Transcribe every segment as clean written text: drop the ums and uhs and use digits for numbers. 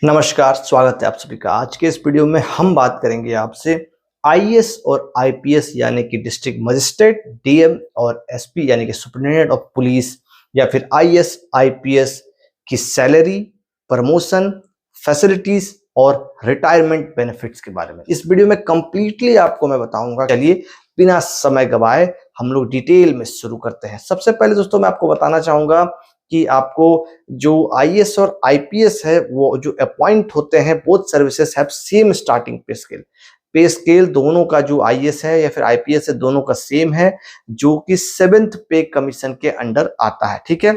नमस्कार, स्वागत है आप सभी का। आज के इस वीडियो में हम बात करेंगे आपसे आईएएस और आईपीएस यानी कि डिस्ट्रिक्ट मजिस्ट्रेट, डीएम और एसपी यानी कि सुपरिटेंडेंट ऑफ पुलिस या फिर आईएएस आईपीएस की सैलरी, प्रमोशन, फैसिलिटीज और रिटायरमेंट बेनिफिट्स के बारे में इस वीडियो में कंप्लीटली आपको मैं बताऊंगा। चलिए बिना समय गवाए हम लोग डिटेल में शुरू करते हैं। सबसे पहले दोस्तों मैं आपको बताना चाहूंगा कि आपको जो आईएएस और आईपीएस है वो जो अपॉइंट होते हैं, both services have same starting पे स्केल। पे स्केल दोनों का जो आईएएस है या फिर आईपीएस है दोनों का सेम है, जो कि 7th पे कमीशन के अंडर आता है। ठीक है।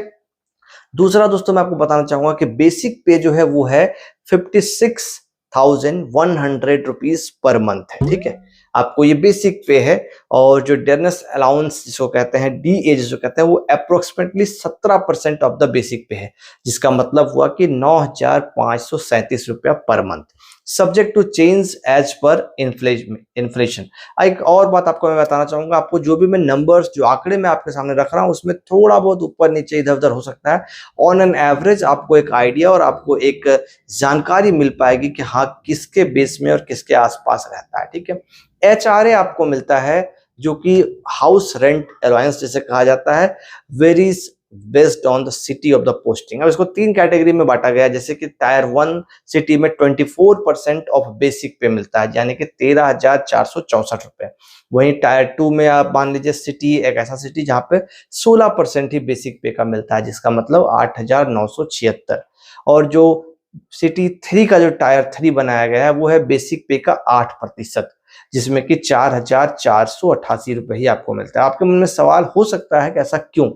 दूसरा दोस्तों मैं आपको बताना चाहूंगा कि बेसिक पे जो है वो है 56,100 रुपीज पर मंथ है। ठीक है, आपको ये बेसिक पे है। और जो डेयरनेस अलाउंस जिसको कहते हैं, डीए जिसको कहते हैं, वो अप्रोक्सीमेटली 17% ऑफ द बेसिक पे है, जिसका मतलब हुआ कि 9,537 रुपया per month, subject to change as per inflation. एक और बात आपको मैं बताना चाहूंगा, आपको जो भी मैं नंबर्स, जो आंकड़े मैं आपके सामने रख रहा हूं, उसमें थोड़ा बहुत ऊपर नीचे इधर उधर हो सकता है। ऑन एन एवरेज आपको एक आइडिया और आपको एक जानकारी मिल पाएगी कि हाँ किसके बेस में और किसके आसपास रहता है। ठीक है। एचआरए आपको मिलता है जो कि हाउस रेंट अलाउंस जैसे कहा जाता है, varies based on the city of the posting. अब इसको 3 कैटेगरी में बांटा गया है, जैसे कि टायर 1 सिटी में 24% ऑफ बेसिक पे मिलता है, यानी कि 13,464 रुपए। वहीं टायर 2 में आप मान लीजिए सिटी, एक ऐसा सिटी जहां पे 16% ही बेसिक पे का मिलता है, जिसका मतलब 8,976। और जो सिटी 3 का जो टायर 3 बनाया गया है वो है बेसिक पे का 8%, जिसमें कि 4,488 रुपए ही आपको मिलता है। आपके मन में सवाल हो सकता है कि ऐसा क्यों।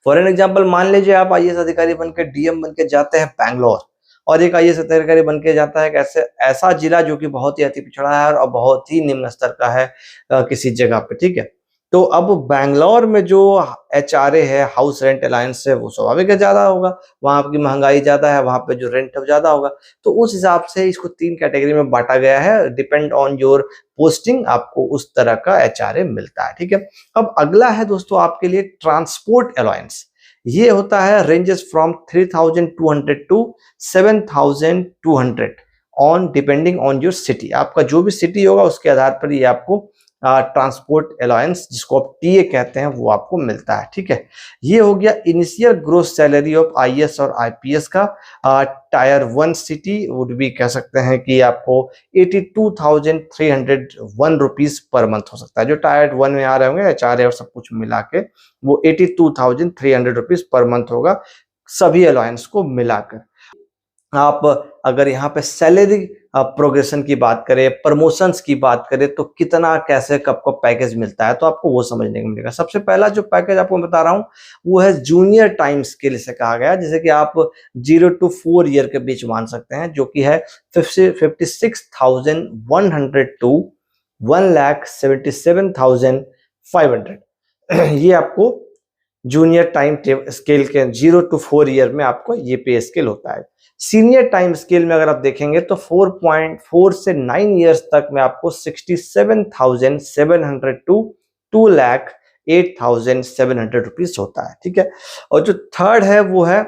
फॉर एन एग्जाम्पल मान लीजिए आप आईएएस अधिकारी बनकर, डीएम बनकर जाते हैं बैंगलोर, और एक आईएएस अधिकारी बनकर जाता है कैसे ऐसा जिला जो कि बहुत ही अति पिछड़ा है और बहुत ही निम्न स्तर का है किसी जगह पे। ठीक है। तो अब बैंगलोर में जो एचआरए है, हाउस रेंट अलायंस है, वो स्वाभाविक है ज्यादा होगा, वहां की महंगाई ज्यादा है, वहां पे जो रेंट है ज्यादा होगा। तो उस हिसाब से इसको 3 कैटेगरी में बांटा गया है, डिपेंड ऑन योर पोस्टिंग आपको उस तरह का एचआरए मिलता है। ठीक है। अब अगला है दोस्तों आपके लिए ट्रांसपोर्ट अलाउंस। ये होता है ranges from 3,200 to 7,200 on depending on your city. आपका जो भी सिटी होगा उसके आधार पर ये आपको ट्रांसपोर्ट अलाउंस, जिसको आप टीए कहते हैं, वो आपको मिलता है। ठीक है। ये हो गया initial gross salary of IAS और आईपीएस का। टायर 1 सिटी वुड भी कह सकते हैं कि आपको 82,301 रुपीज पर मंथ हो सकता है। जो टायर 1 में आ रहे होंगे एचआरए और सब कुछ मिला के, वो 82,300 रुपीज पर मंथ होगा, सभी अलाउंस को मिलाकर। आप अगर यहाँ पे सैलरी प्रोग्रेशन की बात करें, प्रमोशंस की बात करें, तो कितना कैसे कब को पैकेज मिलता है, तो आपको वो समझने को मिलेगा। सबसे पहला जो पैकेज आपको बता रहा हूँ वो है जूनियर टाइम स्केल से कहा गया, जैसे कि आप 0 to 4 ईयर के बीच मान सकते हैं, जो कि है 56,100 टू 1,77,500। ये आपको जूनियर टाइम स्केल के 0 to 4 ईयर में आपको ये पे स्केल होता है। सीनियर टाइम स्केल में अगर आप देखेंगे तो 4.4 से 9 इयर्स तक में आपको 67,700 टू 2,08,700 रुपीज होता है। ठीक है। और जो थर्ड है वो है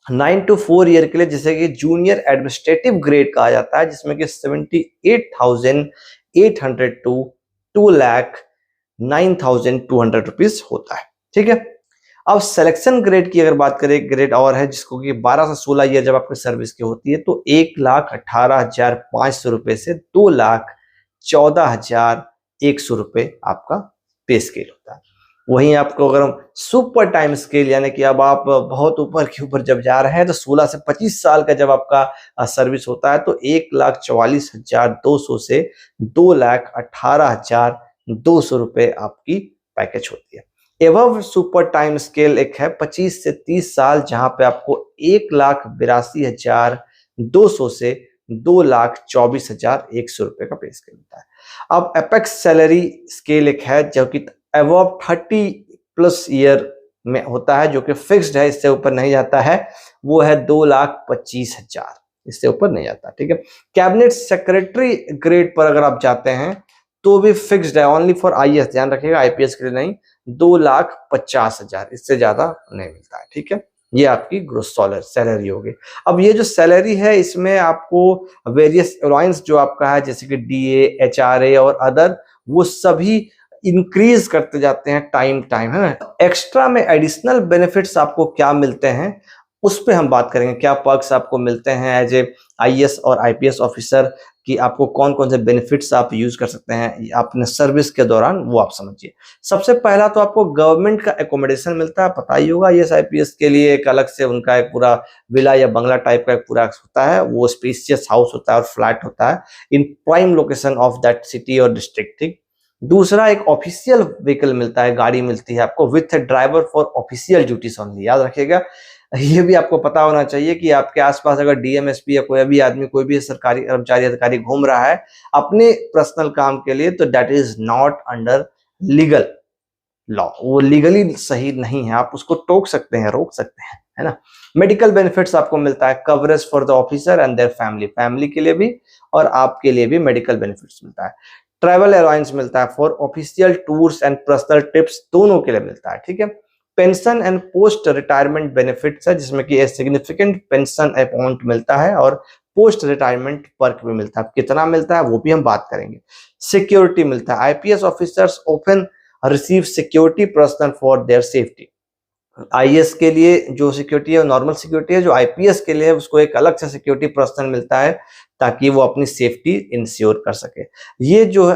9 to 4 ईयर के लिए, जिसे कि जूनियर एडमिनिस्ट्रेटिव ग्रेड कहा जाता है, जिसमें कि 78,800 टू 2,09,200 रुपीज होता है। ठीक है। अब सिलेक्शन ग्रेड की अगर बात करें, ग्रेड और है जिसको कि 12 से 16 ईयर जब आपकी सर्विस की होती है, तो 1,18,500 रुपए से 2,14,100 रुपए आपका पे स्केल होता है। वहीं आपको अगर हम सुपर टाइम स्केल, यानी कि अब आप बहुत ऊपर के ऊपर जब जा रहे हैं, तो 16 से 25 साल का जब आपका सर्विस होता है, तो 1,44,200 से 2,18,200 रुपए आपकी पैकेज होती है। एवं सुपर टाइम स्केल एक है 25 से 30 साल, जहां पे आपको 1,82,200 से 2,24,100 रुपए का पे स्केल होता है। अब एपेक्स सैलरी स्केल एक है जो कि अबव 30+ ईयर में होता है, जो कि फिक्स्ड है, इससे ऊपर नहीं जाता है। वो है 2,25,000, इससे ऊपर नहीं जाता। ठीक है। कैबिनेट सेक्रेटरी ग्रेड पर अगर आप जाते हैं तो भी फिक्स्ड है, ओनली फॉर आईएएस, ध्यान रखिएगा, आईपीएस के लिए नहीं। 2,50,000, इससे ज्यादा नहीं मिलता है। ठीक है। ये आपकी ग्रोस सैलरी होगी। अब ये जो सैलरी है इसमें आपको वेरियस अलाउंस जो आपका है जैसे कि डीए, एचआरए और अदर, वो सभी इंक्रीज करते जाते हैं टाइम है ना। एक्स्ट्रा में एडिशनल बेनिफिट्स आपको क्या मिलते हैं उस पे हम बात करेंगे। क्या पर्क्स आपको मिलते हैं एज ए आईएएस और आईपीएस ऑफिसर कि आपको कौन कौन से बेनिफिट्स आप यूज कर सकते हैं अपने सर्विस के दौरान, वो आप समझिए। सबसे पहला तो आपको गवर्नमेंट का एकोमोडेशन मिलता है, पता ही होगा आईएएस आईपीएस के लिए एक अलग से उनका एक पूरा विला या बंगला टाइप का एक पूरा होता है, वो स्पेशियस हाउस होता है और फ्लैट होता है इन prime location of that city और डिस्ट्रिक्ट। ठीक। दूसरा एक ऑफिशियल व्हीकल मिलता है, गाड़ी मिलती है आपको with driver for official duties only. याद रखिएगा, ये भी आपको पता होना चाहिए कि आपके आसपास अगर डीएमएसपी या कोई भी आदमी, कोई भी सरकारी कर्मचारी अधिकारी घूम रहा है अपने पर्सनल काम के लिए, तो that is not under legal law, वो लीगली सही नहीं है, आप उसको टोक सकते हैं, रोक सकते हैं, है ना। मेडिकल बेनिफिट्स आपको मिलता है, coverage for the officer and their family, family के लिए भी और आपके लिए भी मेडिकल बेनिफिट्स मिलता है। ट्रैवल अलाउंस मिलता है for official tours and personal trips, दोनों के लिए मिलता है। ठीक है। Pension and post retirement benefits है जिसमें कि सिग्निफिकेंट पेंशन अमाउंट मिलता है और पोस्ट रिटायरमेंट पर्क भी मिलता है। कितना मिलता है वो भी हम बात करेंगे। सिक्योरिटी मिलता है, IPS officers often receive security personal for their safety. IAS के लिए जो सिक्योरिटी है नॉर्मल सिक्योरिटी है, जो आईपीएस के लिए उसको एक अलग से सिक्योरिटी पर्सनल मिलता है ताकि वो अपनी सेफ्टी इंश्योर कर सके। ये जो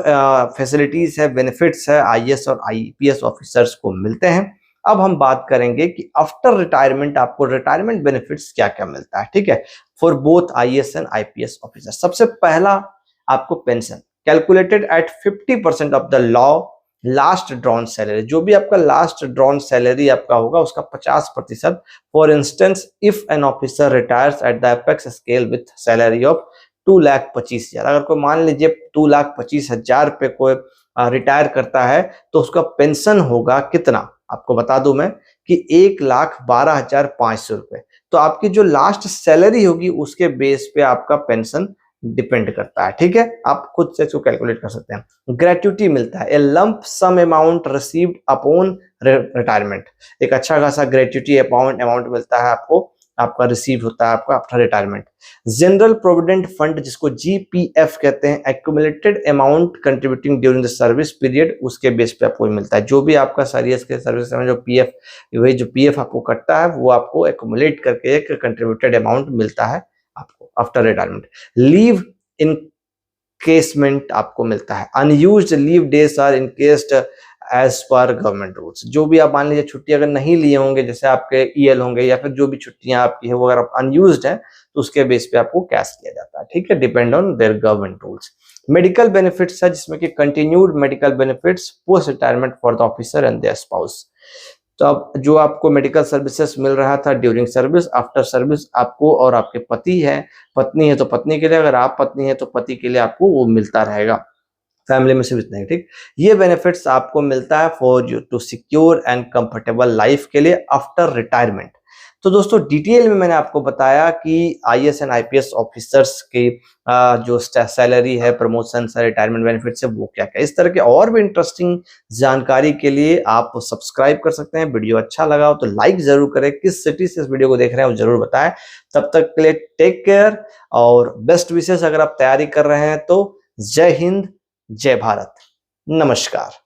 फैसिलिटीज है, बेनिफिट्स है आईएएस और आईपीएस ऑफिसर्स को मिलते हैं। अब हम बात करेंगे कि आफ्टर रिटायरमेंट आपको रिटायरमेंट बेनिफिट्स क्या क्या मिलता है। ठीक है, for both IAS and IPS officer. सबसे पहला आपको pension calculated at 50% of the law last drawn salary, जो भी आपका लास्ट ड्रॉन सैलरी आपका होगा उसका 50%। For instance if an officer retires at the apex scale with salary of 2,25,000, अगर कोई मान लीजिए 2,25,000 पे कोई रिटायर करता है तो उसका पेंशन होगा कितना, आपको बता दूं मैं कि 1,12,500 रुपए। तो आपकी जो लास्ट सैलरी होगी उसके बेस पे आपका पेंशन डिपेंड करता है। ठीक है, आप खुद से इसको कैलकुलेट कर सकते हैं। ग्रेट्युटी मिलता है, a lump sum amount received upon retirement, एक अच्छा खासा ग्रेट्युटी अमाउंट मिलता है आपको, आपका रिसीव होता है आपका after retirement. General provident fund जिसको जीपीएफ कहते हैं, accumulated amount contributing during the service period, उसके बेस पे आपको मिलता है। जो भी आपका सर्विस के सर्विस में जो पीएफ, वही जो पीएफ आपको कटता है वो आपको एक्यूमुलेट करके एक कंट्रीब्यूटेड अमाउंट मिलता है आपको आफ्टर रिटायरमेंट। लीव इनकेसमेंट आपको मिलता है, unused leave days are encashed as per government rules. जो भी आप मान लीजिए छुट्टी अगर नहीं लिए होंगे, जैसे आपके ईएल होंगे या फिर जो भी छुट्टियां आपकी है वो अगर आप अनयूज्ड है तो उसके बेस पे आपको कैश किया जाता है। ठीक है, depend on their government rules. Medical benefits है जिसमें कि continued medical benefits post retirement for the officer and their spouse. तो अब जो आपको मेडिकल सर्विसेज मिल रहा था ड्यूरिंग सर्विस, आफ्टर सर्विस आपको और आपके पति है, पत्नी है तो पत्नी के लिए, अगर आप पत्नी है तो पति के लिए आपको वो मिलता रहेगा। फैमिली में सिर्फ इतना ही। ठीक, ये बेनिफिट्स आपको मिलता है for you to secure and comfortable life के लिए आफ्टर रिटायरमेंट। तो दोस्तों डिटेल में मैंने आपको बताया कि आईएएस एंड आईपीएस ऑफिसर्स की जो सैलरी है, प्रमोशन है, रिटायरमेंट बेनिफिट्स है, वो क्या क्या। इस तरह के और भी इंटरेस्टिंग जानकारी के लिए आप सब्सक्राइब कर सकते हैं। वीडियो अच्छा लगा हो तो लाइक जरूर करें, किस सिटी से इस वीडियो को देख रहे हैं वो जरूर बताएं। तब तक के लिए टेक केयर और बेस्ट विशेष। अगर आप तैयारी कर रहे हैं तो जय हिंद, जय भारत, नमस्कार।